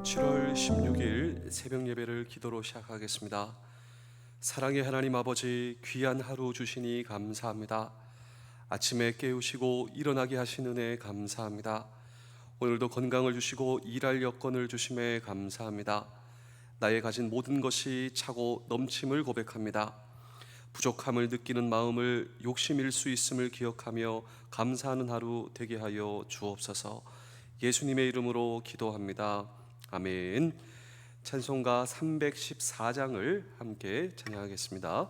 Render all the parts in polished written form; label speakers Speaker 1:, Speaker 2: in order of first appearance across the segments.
Speaker 1: 7월 16일 새벽 예배를 기도로 시작하겠습니다. 사랑의 하나님 아버지, 귀한 하루 주시니 감사합니다. 아침에 깨우시고 일어나게 하신 은혜 감사합니다. 오늘도 건강을 주시고 일할 여건을 주심에 감사합니다. 나의 가진 모든 것이 차고 넘침을 고백합니다. 부족함을 느끼는 마음을 욕심일 수 있음을 기억하며 감사하는 하루 되게 하여 주옵소서. 예수님의 이름으로 기도합니다. 아멘. 찬송가 314장을 함께 찬양하겠습니다.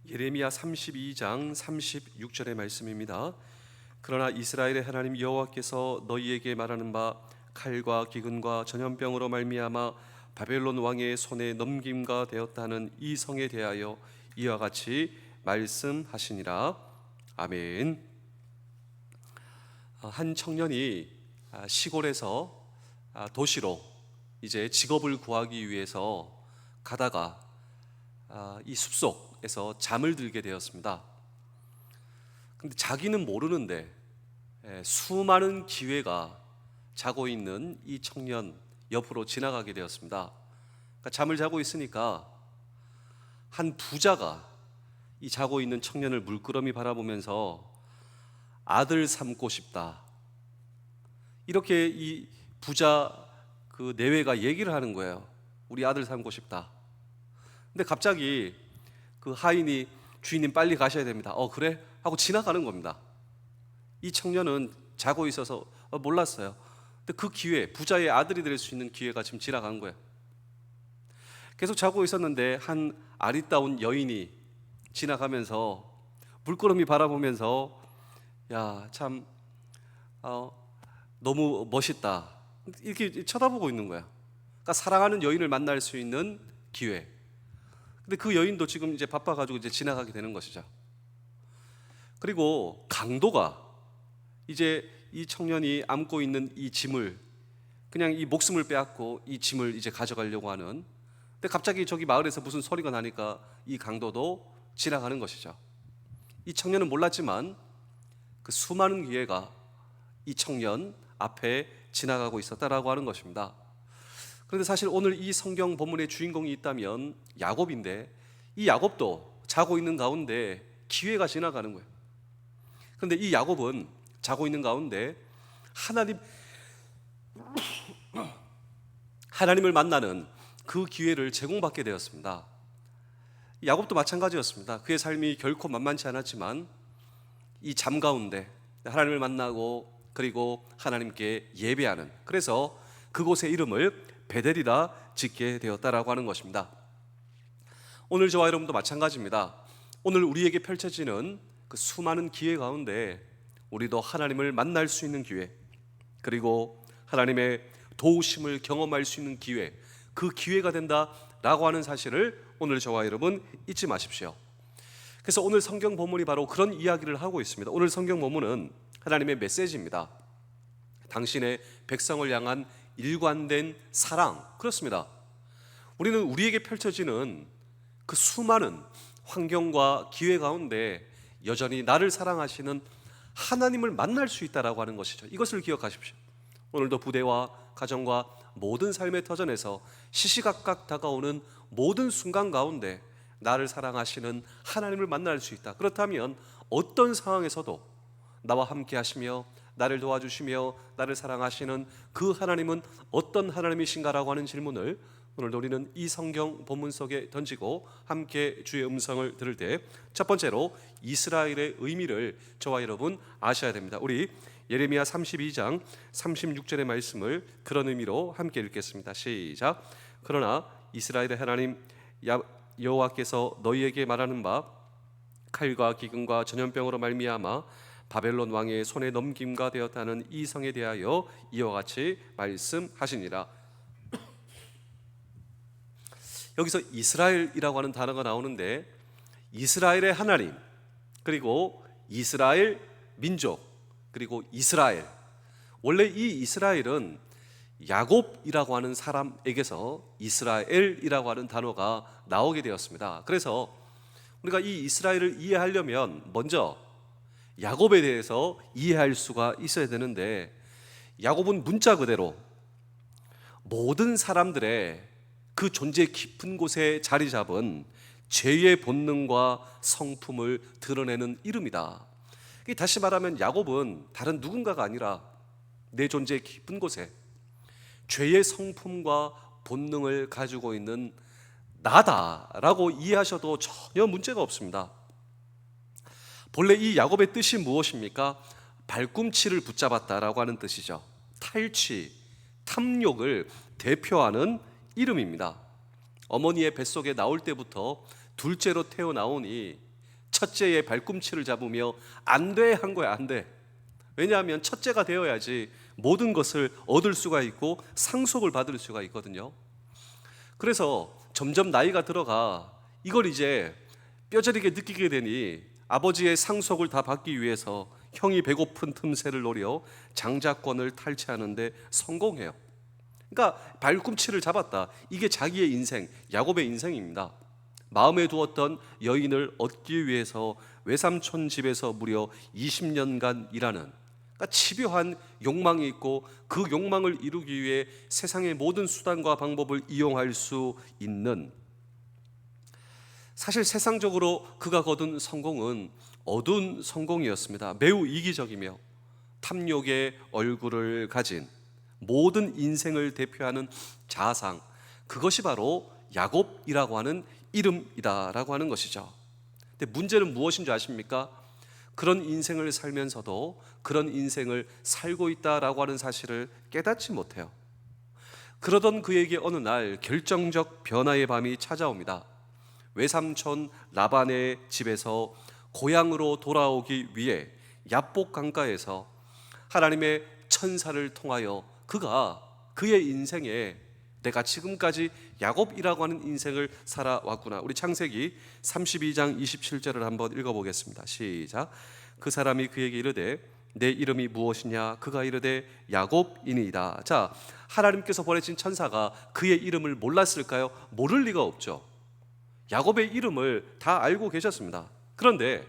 Speaker 1: 예레미야 32장 36절의 말씀입니다. 그러나 이스라엘의 하나님 여호와께서 너희에게 말하는 바 칼과 기근과 전염병으로 말미암아 바벨론 왕의 손에 넘김가 되었다는 이 성에 대하여 이와 같이 말씀하시니라. 아멘. 한 청년이 시골에서 도시로 이제 직업을 구하기 위해서 가다가 이 숲속에서 잠을 들게 되었습니다. 근데 자기는 모르는데 수많은 기회가 자고 있는 이 청년 옆으로 지나가게 되었습니다. 그러니까 잠을 자고 있으니까 한 부자가 이 자고 있는 청년을 물끄러미 바라보면서 아들 삼고 싶다. 이렇게 이 부자 그 내외가 얘기를 하는 거예요. 우리 아들 삼고 싶다. 근데 갑자기 그 하인이 주인님 빨리 가셔야 됩니다. 그래? 하고 지나가는 겁니다. 이 청년은 자고 있어서 몰랐어요. 근데 그 기회, 부자의 아들이 될 수 있는 기회가 지금 지나간 거예요. 계속 자고 있었는데 한 아리따운 여인이 지나가면서 물끄러미 바라보면서 야, 참 너무 멋있다. 이렇게 쳐다보고 있는 거야. 그러니까 사랑하는 여인을 만날 수 있는 기회. 근데 그 여인도 지금 이제 바빠가지고 이제 지나가게 되는 것이죠. 그리고 강도가 이제 이 청년이 안고 있는 이 짐을 그냥 이 목숨을 빼앗고 이 짐을 이제 가져가려고 하는. 근데 갑자기 저기 마을에서 무슨 소리가 나니까 이 강도도 지나가는 것이죠. 이 청년은 몰랐지만 그 수많은 기회가 이 청년 앞에 지나가고 있었다라고 하는 것입니다. 그런데 사실 오늘 이 성경 본문의 주인공이 있다면 야곱인데, 이 야곱도 자고 있는 가운데 기회가 지나가는 거예요. 그런데 이 야곱은 자고 있는 가운데 하나님을 만나는 그 기회를 제공받게 되었습니다. 야곱도 마찬가지였습니다. 그의 삶이 결코 만만치 않았지만 이 잠 가운데 하나님을 만나고 그리고 하나님께 예배하는, 그래서 그곳의 이름을 베델이라 짓게 되었다라고 하는 것입니다. 오늘 저와 여러분도 마찬가지입니다. 오늘 우리에게 펼쳐지는 그 수많은 기회 가운데 우리도 하나님을 만날 수 있는 기회, 그리고 하나님의 도우심을 경험할 수 있는 기회, 그 기회가 된다라고 하는 사실을 오늘 저와 여러분 잊지 마십시오. 그래서 오늘 성경 본문이 바로 그런 이야기를 하고 있습니다. 오늘 성경 본문은 하나님의 메시지입니다. 당신의 백성을 향한 일관된 사랑. 그렇습니다. 우리는 우리에게 펼쳐지는 그 수많은 환경과 기회 가운데 여전히 나를 사랑하시는 하나님을 만날 수 있다라고 하는 것이죠. 이것을 기억하십시오. 오늘도 부대와 가정과 모든 삶의 터전에서 시시각각 다가오는 모든 순간 가운데 나를 사랑하시는 하나님을 만날 수 있다. 그렇다면 어떤 상황에서도 나와 함께 하시며 나를 도와주시며 나를 사랑하시는 그 하나님은 어떤 하나님이신가라고 하는 질문을 오늘도 우리는 이 성경 본문 속에 던지고 함께 주의 음성을 들을 때, 첫 번째로 이스라엘의 의미를 저와 여러분 아셔야 됩니다. 우리 예레미야 32장 36절의 말씀을 그런 의미로 함께 읽겠습니다. 시작. 그러나 이스라엘의 하나님 여호와께서 너희에게 말하는 바 칼과 기근과 전염병으로 말미암아 바벨론 왕의 손에 넘김가 되었다는 이 성에 대하여 이와 같이 말씀하시니라. 여기서 이스라엘이라고 하는 단어가 나오는데, 이스라엘의 하나님, 그리고 이스라엘 민족, 그리고 이스라엘. 원래 이 이스라엘은 야곱이라고 하는 사람에게서 이스라엘이라고 하는 단어가 나오게 되었습니다. 그래서 우리가 이 이스라엘을 이해하려면 먼저 야곱에 대해서 이해할 수가 있어야 되는데, 야곱은 문자 그대로 모든 사람들의 그 존재 깊은 곳에 자리 잡은 죄의 본능과 성품을 드러내는 이름이다. 다시 말하면 야곱은 다른 누군가가 아니라 내 존재 깊은 곳에 죄의 성품과 본능을 가지고 있는 나다라고 이해하셔도 전혀 문제가 없습니다. 본래 이 야곱의 뜻이 무엇입니까? 발꿈치를 붙잡았다라고 하는 뜻이죠. 탈취, 탐욕을 대표하는 이름입니다. 어머니의 뱃속에 나올 때부터 둘째로 태어나오니 첫째의 발꿈치를 잡으며 안 돼 한 거야. 안 돼. 왜냐하면 첫째가 되어야지 모든 것을 얻을 수가 있고 상속을 받을 수가 있거든요. 그래서 점점 나이가 들어가 이걸 이제 뼈저리게 느끼게 되니 아버지의 상속을 다 받기 위해서 형이 배고픈 틈새를 노려 장자권을 탈취하는데 성공해요. 그러니까 발꿈치를 잡았다. 이게 자기의 인생, 야곱의 인생입니다. 마음에 두었던 여인을 얻기 위해서 외삼촌 집에서 무려 20년간 일하는, 그러니까 집요한 욕망이 있고 그 욕망을 이루기 위해 세상의 모든 수단과 방법을 이용할 수 있는, 사실 세상적으로 그가 거둔 성공은 어두운 성공이었습니다. 매우 이기적이며 탐욕의 얼굴을 가진 모든 인생을 대표하는 자상, 그것이 바로 야곱이라고 하는 이름이다라고 하는 것이죠. 근데 문제는 무엇인 줄 아십니까? 그런 인생을 살면서도 그런 인생을 살고 있다라고 하는 사실을 깨닫지 못해요. 그러던 그에게 어느 날 결정적 변화의 밤이 찾아옵니다. 외삼촌 라반의 집에서 고향으로 돌아오기 위해 야복 강가에서 하나님의 천사를 통하여 그가 그의 인생에 내가 지금까지 야곱이라고 하는 인생을 살아왔구나. 우리 창세기 32장 27절을 한번 읽어보겠습니다. 시작. 그 사람이 그에게 이르되 내 이름이 무엇이냐? 그가 이르되 야곱이니이다. 자, 하나님께서 보내신 천사가 그의 이름을 몰랐을까요? 모를 리가 없죠. 야곱의 이름을 다 알고 계셨습니다. 그런데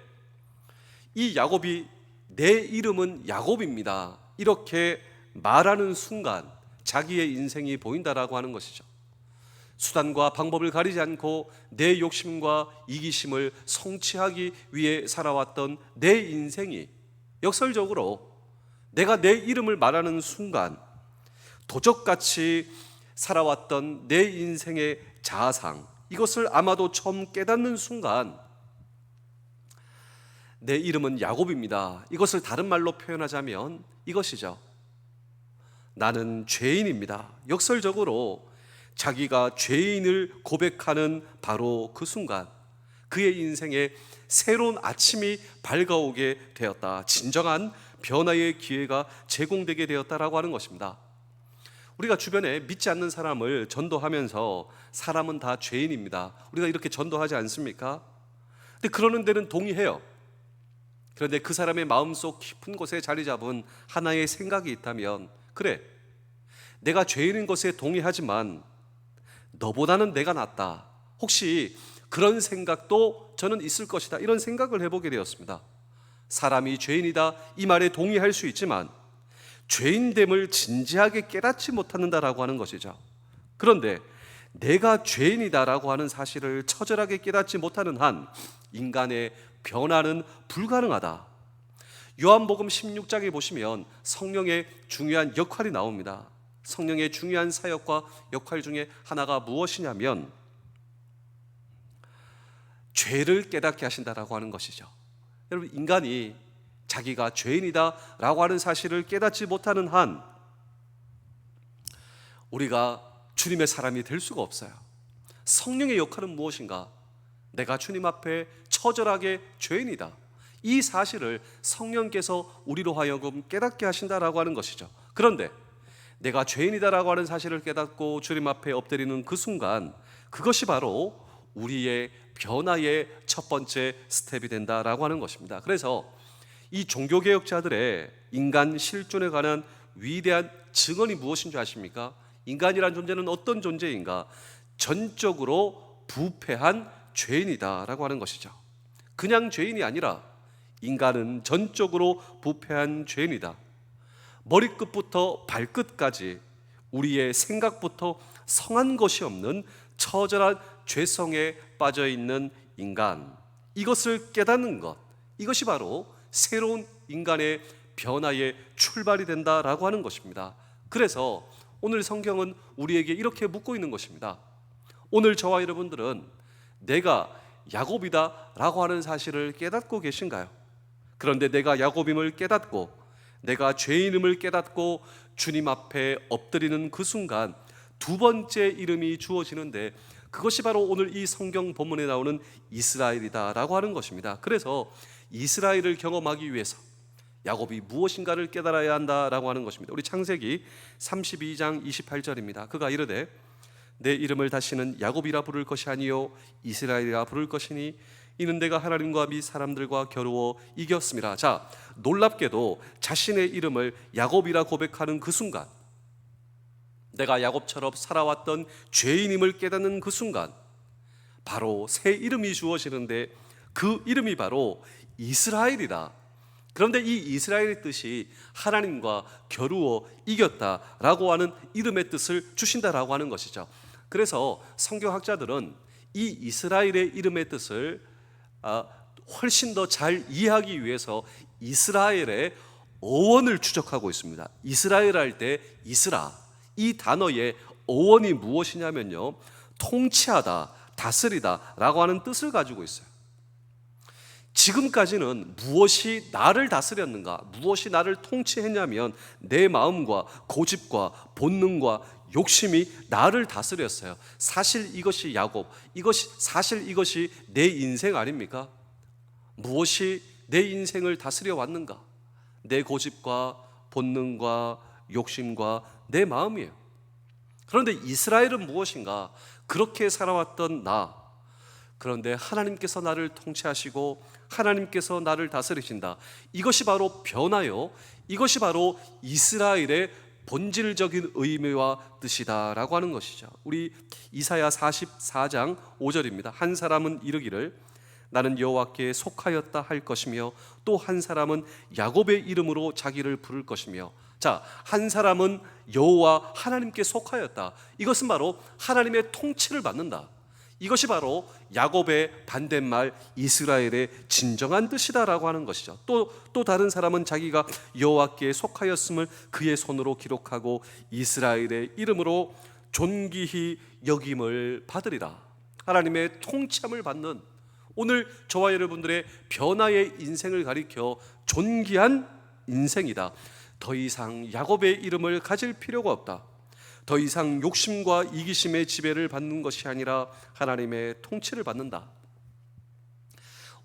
Speaker 1: 이 야곱이 내 이름은 야곱입니다, 이렇게 말하는 순간 자기의 인생이 보인다라고 하는 것이죠. 수단과 방법을 가리지 않고 내 욕심과 이기심을 성취하기 위해 살아왔던 내 인생이 역설적으로 내가 내 이름을 말하는 순간 도적같이 살아왔던 내 인생의 자아상, 이것을 아마도 처음 깨닫는 순간 내 이름은 야곱입니다, 이것을 다른 말로 표현하자면 이것이죠. 나는 죄인입니다. 역설적으로 자기가 죄인을 고백하는 바로 그 순간 그의 인생에 새로운 아침이 밝아오게 되었다. 진정한 변화의 기회가 제공되게 되었다라고 하는 것입니다. 우리가 주변에 믿지 않는 사람을 전도하면서 사람은 다 죄인입니다, 우리가 이렇게 전도하지 않습니까? 근데 그러는 데는 동의해요. 그런데 그 사람의 마음속 깊은 곳에 자리 잡은 하나의 생각이 있다면, 그래, 내가 죄인인 것에 동의하지만 너보다는 내가 낫다, 혹시 그런 생각도 저는 있을 것이다, 이런 생각을 해보게 되었습니다. 사람이 죄인이다 이 말에 동의할 수 있지만 죄인됨을 진지하게 깨닫지 못한다라고 하는 것이죠. 그런데 내가 죄인이다라고 하는 사실을 처절하게 깨닫지 못하는 한 인간의 변화는 불가능하다. 요한복음 16장에 보시면 성령의 중요한 역할이 나옵니다. 성령의 중요한 사역과 역할 중에 하나가 무엇이냐면 죄를 깨닫게 하신다라고 하는 것이죠. 여러분, 인간이 자기가 죄인이다라고 하는 사실을 깨닫지 못하는 한 우리가 주님의 사람이 될 수가 없어요. 성령의 역할은 무엇인가? 내가 주님 앞에 처절하게 죄인이다, 이 사실을 성령께서 우리로 하여금 깨닫게 하신다라고 하는 것이죠. 그런데 내가 죄인이다라고 하는 사실을 깨닫고 주님 앞에 엎드리는 그 순간 그것이 바로 우리의 변화의 첫 번째 스텝이 된다라고 하는 것입니다. 그래서 이 종교개혁자들의 인간 실존에 관한 위대한 증언이 무엇인 줄 아십니까? 인간이란 존재는 어떤 존재인가? 전적으로 부패한 죄인이다라고 하는 것이죠. 그냥 죄인이 아니라 인간은 전적으로 부패한 죄인이다. 머리끝부터 발끝까지 우리의 생각부터 성한 것이 없는 처절한 죄성에 빠져있는 인간, 이것을 깨닫는 것, 이것이 바로 새로운 인간의 변화의 출발이 된다라고 하는 것입니다. 그래서 오늘 성경은 우리에게 이렇게 묻고 있는 것입니다. 오늘 저와 여러분들은 내가 야곱이다 라고 하는 사실을 깨닫고 계신가요? 그런데 내가 야곱임을 깨닫고 내가 죄인임을 깨닫고 주님 앞에 엎드리는 그 순간 두 번째 이름이 주어지는데 그것이 바로 오늘 이 성경 본문에 나오는 이스라엘이다 라고 하는 것입니다. 그래서 이스라엘을 경험하기 위해서 야곱이 무엇인가를 깨달아야 한다라고 하는 것입니다. 우리 창세기 32장 28절입니다. 그가 이르되 내 이름을 다시는 야곱이라 부를 것이 아니요 이스라엘이라 부를 것이니 이는 내가 하나님과 및 사람들과 겨루어 이겼습니다. 자, 놀랍게도 자신의 이름을 야곱이라 고백하는 그 순간, 내가 야곱처럼 살아왔던 죄인임을 깨닫는 그 순간 바로 새 이름이 주어지는데 그 이름이 바로 이스라엘이다. 그런데 이 이스라엘의 뜻이 하나님과 겨루어 이겼다라고 하는 이름의 뜻을 주신다라고 하는 것이죠. 그래서 성경학자들은 이 이스라엘의 이름의 뜻을 훨씬 더 잘 이해하기 위해서 이스라엘의 어원을 추적하고 있습니다. 이스라엘 할 때 이스라, 이 단어의 어원이 무엇이냐면요, 통치하다, 다스리다 라고 하는 뜻을 가지고 있어요. 지금까지는 무엇이 나를 다스렸는가, 무엇이 나를 통치했냐면 내 마음과 고집과 본능과 욕심이 나를 다스렸어요. 사실 이것이 야곱, 사실 이것이 내 인생 아닙니까? 무엇이 내 인생을 다스려 왔는가? 내 고집과 본능과 욕심과 내 마음이에요. 그런데 이스라엘은 무엇인가? 그렇게 살아왔던 나, 그런데 하나님께서 나를 통치하시고 하나님께서 나를 다스리신다. 이것이 바로 변화요, 이것이 바로 이스라엘의 본질적인 의미와 뜻이다라고 하는 것이죠. 우리 이사야 44장 5절입니다. 한 사람은 이르기를 나는 여호와께 속하였다 할 것이며 또 한 사람은 야곱의 이름으로 자기를 부를 것이며. 자, 한 사람은 여호와 하나님께 속하였다. 이것은 바로 하나님의 통치를 받는다. 이것이 바로 야곱의 반대말 이스라엘의 진정한 뜻이다라고 하는 것이죠. 또 다른 사람은 자기가 여호와께 속하였음을 그의 손으로 기록하고 이스라엘의 이름으로 존귀히 여김을 받으리라. 하나님의 통치함을 받는, 오늘 저와 여러분들의 변화의 인생을 가리켜 존귀한 인생이다. 더 이상 야곱의 이름을 가질 필요가 없다. 더 이상 욕심과 이기심의 지배를 받는 것이 아니라 하나님의 통치를 받는다.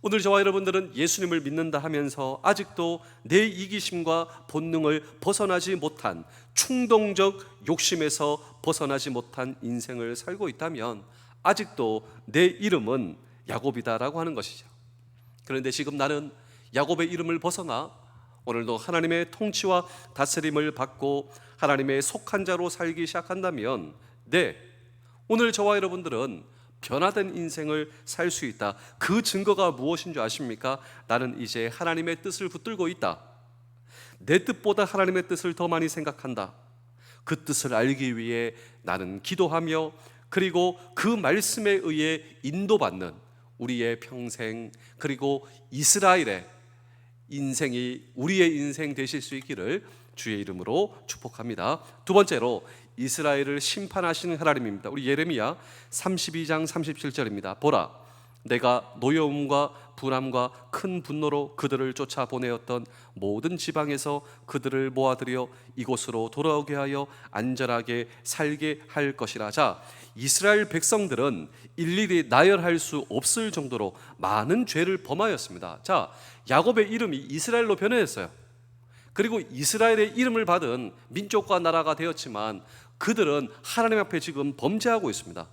Speaker 1: 오늘 저와 여러분들은 예수님을 믿는다 하면서 아직도 내 이기심과 본능을 벗어나지 못한, 충동적 욕심에서 벗어나지 못한 인생을 살고 있다면 아직도 내 이름은 야곱이다라고 하는 것이죠. 그런데 지금 나는 야곱의 이름을 벗어나 오늘도 하나님의 통치와 다스림을 받고 하나님의 속한 자로 살기 시작한다면, 오늘 저와 여러분들은 변화된 인생을 살 수 있다. 그 증거가 무엇인 줄 아십니까? 나는 이제 하나님의 뜻을 붙들고 있다. 내 뜻보다 하나님의 뜻을 더 많이 생각한다. 그 뜻을 알기 위해 나는 기도하며, 그리고 그 말씀에 의해 인도받는 우리의 평생, 그리고 이스라엘의 인생이 우리의 인생 되실 수 있기를 주의 이름으로 축복합니다. 두 번째로, 이스라엘을 심판하시는 하나님입니다. 우리 예레미야 32장 37절입니다. 보라, 내가 노여움과 불암과 큰 분노로 그들을 쫓아 보내었던 모든 지방에서 그들을 모아들여 이곳으로 돌아오게 하여 안전하게 살게 할 것이라. 자, 이스라엘 백성들은 일일이 나열할 수 없을 정도로 많은 죄를 범하였습니다. 자, 야곱의 이름이 이스라엘로 변해졌어요. 그리고 이스라엘의 이름을 받은 민족과 나라가 되었지만 그들은 하나님 앞에 지금 범죄하고 있습니다.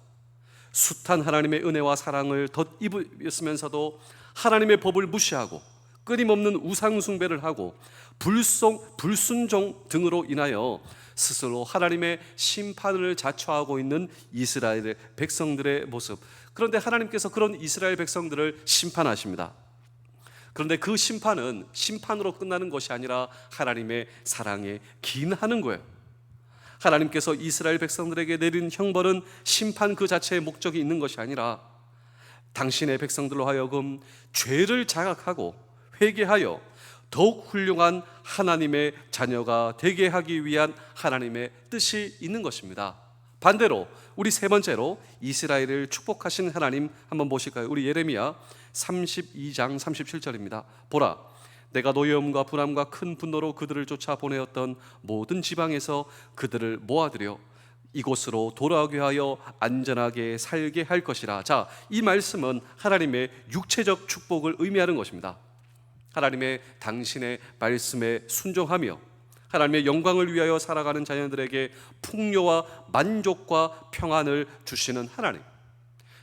Speaker 1: 숱한 하나님의 은혜와 사랑을 덧입으면서도 하나님의 법을 무시하고 끊임없는 우상 숭배를 하고 불순종 등으로 인하여 스스로 하나님의 심판을 자초하고 있는 이스라엘의 백성들의 모습. 그런데 하나님께서 그런 이스라엘 백성들을 심판하십니다. 그런데 그 심판은 심판으로 끝나는 것이 아니라 하나님의 사랑에 기인하는 거예요. 하나님께서 이스라엘 백성들에게 내린 형벌은 심판 그 자체의 목적이 있는 것이 아니라 당신의 백성들로 하여금 죄를 자각하고 회개하여 더욱 훌륭한 하나님의 자녀가 되게 하기 위한 하나님의 뜻이 있는 것입니다. 반대로 우리 세 번째로 이스라엘을 축복하신 하나님 한번 보실까요? 우리 예레미야 32장 37절입니다. 보라, 내가 노여움과 불암과 큰 분노로 그들을 쫓아 보내었던 모든 지방에서 그들을 모아들여 이곳으로 돌아오게 하여 안전하게 살게 할 것이라. 자, 이 말씀은 하나님의 육체적 축복을 의미하는 것입니다. 하나님의 당신의 말씀에 순종하며 하나님의 영광을 위하여 살아가는 자녀들에게 풍요와 만족과 평안을 주시는 하나님,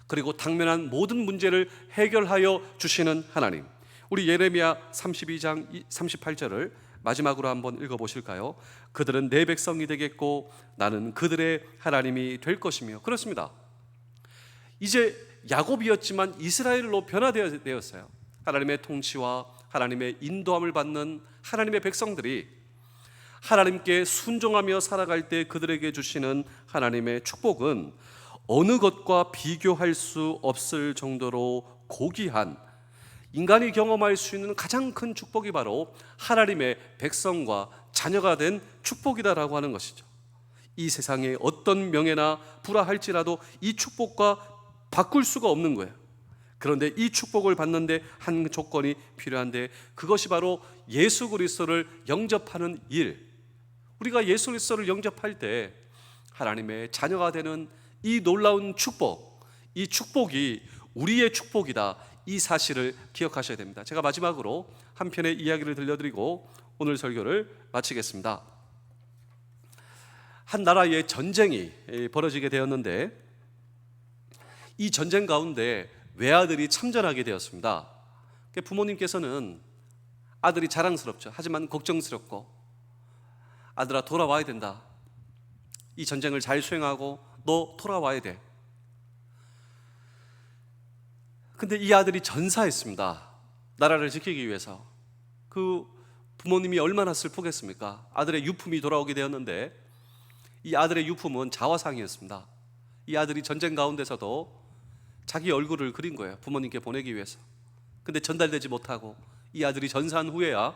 Speaker 1: 그리고 당면한 모든 문제를 해결하여 주시는 하나님. 우리 예레미야 32장 38절을 마지막으로 한번 읽어보실까요? 그들은 내 백성이 되겠고 나는 그들의 하나님이 될 것이며. 그렇습니다. 이제 야곱이었지만 이스라엘로 변화되었어요. 하나님의 통치와 하나님의 인도함을 받는 하나님의 백성들이 하나님께 순종하며 살아갈 때 그들에게 주시는 하나님의 축복은 어느 것과 비교할 수 없을 정도로 고귀한, 인간이 경험할 수 있는 가장 큰 축복이 바로 하나님의 백성과 자녀가 된 축복이다라고 하는 것이죠. 이 세상에 어떤 명예나 불화할지라도 이 축복과 바꿀 수가 없는 거예요. 그런데 이 축복을 받는데 한 조건이 필요한데, 그것이 바로 예수 그리스도를 영접하는 일. 우리가 예수 그리스도를 영접할 때 하나님의 자녀가 되는 이 놀라운 축복, 이 축복이 우리의 축복이다, 이 사실을 기억하셔야 됩니다. 제가 마지막으로 한 편의 이야기를 들려드리고 오늘 설교를 마치겠습니다. 한 나라의 전쟁이 벌어지게 되었는데, 이 전쟁 가운데 외아들이 참전하게 되었습니다. 부모님께서는 아들이 자랑스럽죠. 하지만 걱정스럽고, 아들아 돌아와야 된다, 이 전쟁을 잘 수행하고 너 돌아와야 돼. 근데 이 아들이 전사했습니다. 나라를 지키기 위해서. 그 부모님이 얼마나 슬프겠습니까? 아들의 유품이 돌아오게 되었는데, 이 아들의 유품은 자화상이었습니다. 이 아들이 전쟁 가운데서도 자기 얼굴을 그린 거예요, 부모님께 보내기 위해서. 근데 전달되지 못하고 이 아들이 전사한 후에야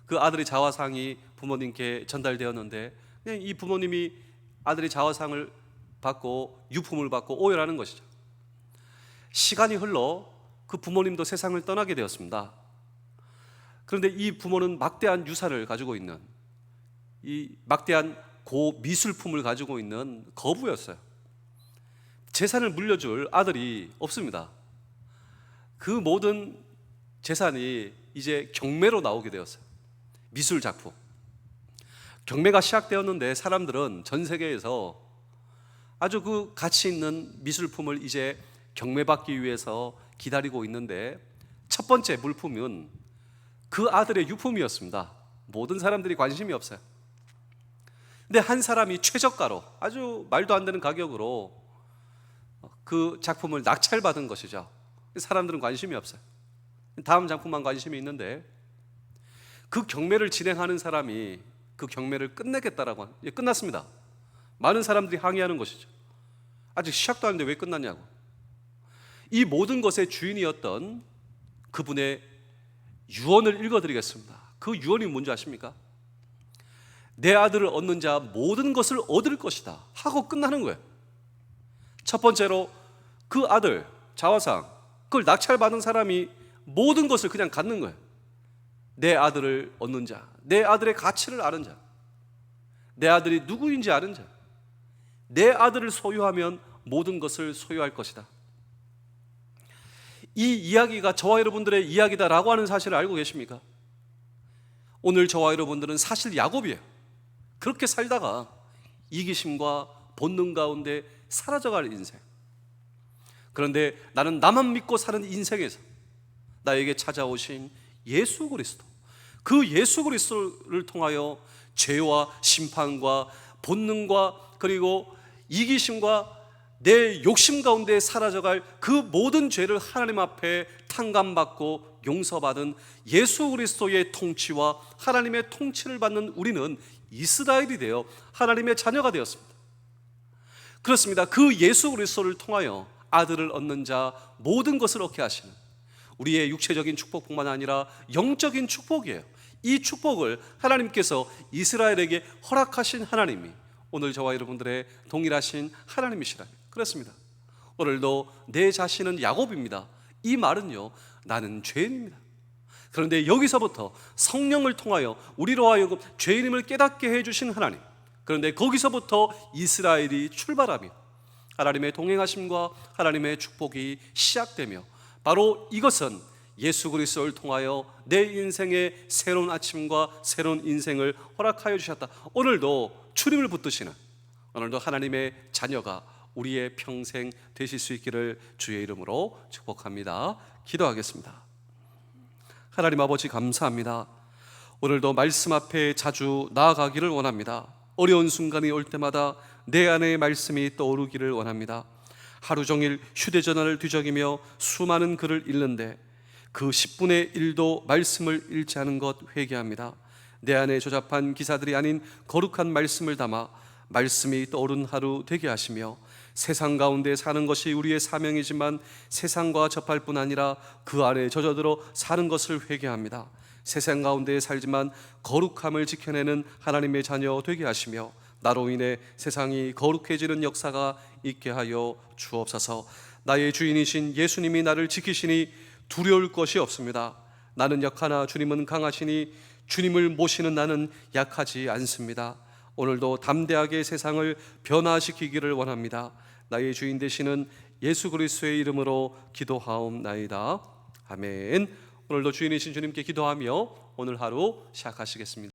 Speaker 1: 그 아들의 자화상이 부모님께 전달되었는데, 그냥 이 부모님이 아들의 자화상을 받고 유품을 받고 오열하는 것이죠. 시간이 흘러 그 부모님도 세상을 떠나게 되었습니다. 그런데 이 부모는 막대한 유산을 가지고 있는, 이 막대한 고미술품을 가지고 있는 거부였어요. 재산을 물려줄 아들이 없습니다. 그 모든 재산이 이제 경매로 나오게 되었어요. 미술 작품. 경매가 시작되었는데 사람들은 전 세계에서 아주 그 가치 있는 미술품을 이제 경매받기 위해서 기다리고 있는데, 첫 번째 물품은 그 아들의 유품이었습니다. 모든 사람들이 관심이 없어요. 근데 한 사람이 최저가로, 아주 말도 안 되는 가격으로 그 작품을 낙찰받은 것이죠. 사람들은 관심이 없어요. 다음 작품만 관심이 있는데, 그 경매를 진행하는 사람이 그 경매를 끝내겠다라고 하는, 끝났습니다. 많은 사람들이 항의하는 것이죠. 아직 시작도 하는데 왜 끝났냐고. 이 모든 것의 주인이었던 그분의 유언을 읽어드리겠습니다. 그 유언이 뭔지 아십니까? 내 아들을 얻는 자 모든 것을 얻을 것이다 하고 끝나는 거예요. 첫 번째로 그 아들 자화상, 그걸 낙찰받은 사람이 모든 것을 그냥 갖는 거예요. 내 아들을 얻는 자, 내 아들의 가치를 아는 자, 내 아들이 누구인지 아는 자, 내 아들을 소유하면 모든 것을 소유할 것이다. 이 이야기가 저와 여러분들의 이야기다라고 하는 사실을 알고 계십니까? 오늘 저와 여러분들은 사실 야곱이에요. 그렇게 살다가 이기심과 본능 가운데 사라져갈 인생. 그런데 나는 나만 믿고 사는 인생에서 나에게 찾아오신 예수 그리스도, 그 예수 그리스도를 통하여 죄와 심판과 본능과 그리고 이기심과 내 욕심 가운데 사라져갈 그 모든 죄를 하나님 앞에 탕감받고 용서받은 예수 그리스도의 통치와 하나님의 통치를 받는 우리는 이스라엘이 되어 하나님의 자녀가 되었습니다. 그렇습니다. 그 예수 그리스도를 통하여 아들을 얻는 자 모든 것을 얻게 하시는, 우리의 육체적인 축복뿐만 아니라 영적인 축복이에요. 이 축복을 하나님께서 이스라엘에게 허락하신 하나님이 오늘 저와 여러분들의 동일하신 하나님이시라니. 그렇습니다. 오늘도 내 자신은 야곱입니다. 이 말은요, 나는 죄인입니다. 그런데 여기서부터 성령을 통하여 우리로 하여금 죄인임을 깨닫게 해주신 하나님, 그런데 거기서부터 이스라엘이 출발하며 하나님의 동행하심과 하나님의 축복이 시작되며, 바로 이것은 예수 그리스도를 통하여 내 인생의 새로운 아침과 새로운 인생을 허락하여 주셨다. 오늘도 출입을 붙드시는, 오늘도 하나님의 자녀가 우리의 평생 되실 수 있기를 주의 이름으로 축복합니다. 기도하겠습니다. 하나님 아버지 감사합니다. 오늘도 말씀 앞에 자주 나아가기를 원합니다. 어려운 순간이 올 때마다 내 안에 말씀이 떠오르기를 원합니다. 하루 종일 휴대전화를 뒤적이며 수많은 글을 읽는데 그 10분의 1도 말씀을 읽지 않은 것 회개합니다. 내 안에 조잡한 기사들이 아닌 거룩한 말씀을 담아 말씀이 떠오른 하루 되게 하시며 세상 가운데 사는 것이 우리의 사명이지만 세상과 접할 뿐 아니라 그 안에 젖어들어 사는 것을 회개합니다. 세상 가운데 살지만 거룩함을 지켜내는 하나님의 자녀 되게 하시며 나로 인해 세상이 거룩해지는 역사가 있게 하여 주옵소서. 나의 주인이신 예수님이 나를 지키시니 두려울 것이 없습니다. 나는 약하나 주님은 강하시니 주님을 모시는 나는 약하지 않습니다. 오늘도 담대하게 세상을 변화시키기를 원합니다. 나의 주인 되시는 예수 그리스도의 이름으로 기도하옵나이다. 아멘. 오늘도 주인이신 주님께 기도하며 오늘 하루 시작하시겠습니다.